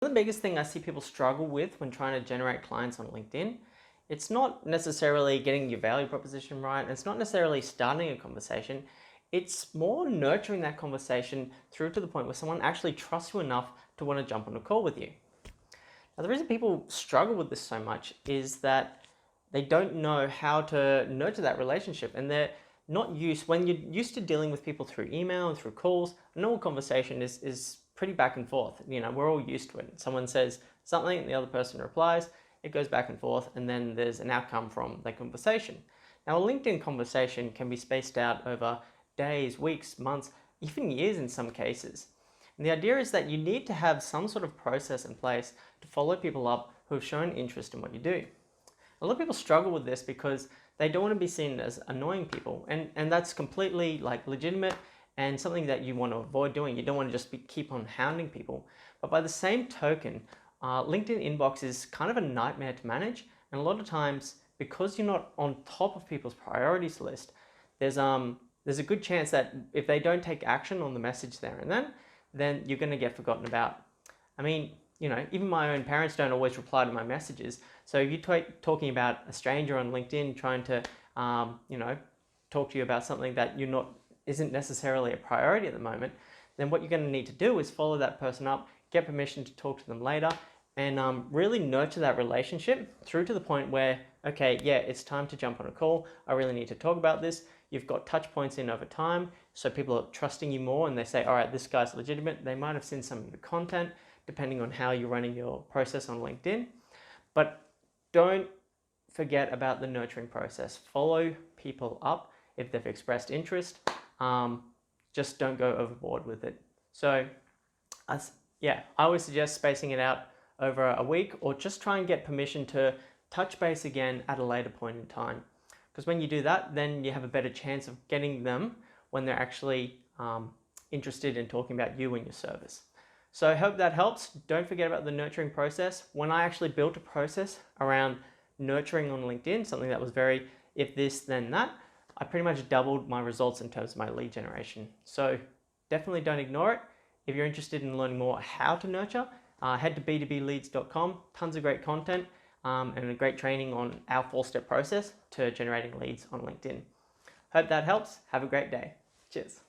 The biggest thing I see people struggle with when trying to generate clients on LinkedIn, it's not necessarily getting your value proposition right. It's not necessarily starting a conversation. It's more nurturing that conversation through to the point where someone actually trusts you enough to want to jump on a call with you. Now, the reason people struggle with this so much is that they don't know how to nurture that relationship, and they're not used, when you're used to dealing with people through email and through calls, a normal conversation is pretty back and forth. We're all used to it. Someone says something and the other person replies, it goes back and forth, and then there's an outcome from that conversation. Now, a LinkedIn conversation can be spaced out over days, weeks, months, even years in some cases. And the idea is that you need to have some sort of process in place to follow people up who have shown interest in what you do. A lot of people struggle with this because they don't want to be seen as annoying people, and that's completely legitimate and something that you want to avoid doing. You don't want to just keep on hounding people. But by the same token, LinkedIn inbox is kind of a nightmare to manage, and a lot of times, because you're not on top of people's priorities list, there's a good chance that if they don't take action on the message there and then you're going to get forgotten about. I mean, even my own parents don't always reply to my messages. So if you're talking about a stranger on LinkedIn trying to, talk to you about something that isn't necessarily a priority at the moment, then what you're going to need to do is follow that person up, get permission to talk to them later, and really nurture that relationship through to the point where, okay, yeah, it's time to jump on a call. I really need to talk about this. You've got touch points in over time, so people are trusting you more, and they say, all right, this guy's legitimate. They might have seen some of your content, depending on how you're running your process on LinkedIn. But don't forget about the nurturing process. Follow people up if they've expressed interest. Just don't go overboard with it. So, I always suggest spacing it out over a week, or just try and get permission to touch base again at a later point in time. Because when you do that, then you have a better chance of getting them when they're actually interested in talking about you and your service. So I hope that helps. Don't forget about the nurturing process. When I actually built a process around nurturing on LinkedIn, something that was very if this, then that, I pretty much doubled my results in terms of my lead generation. So definitely don't ignore it. If you're interested in learning more how to nurture, head to b2bleads.com. Tons of great content and a great training on our 4-step process to generating leads on LinkedIn. Hope that helps. Have a great day. Cheers.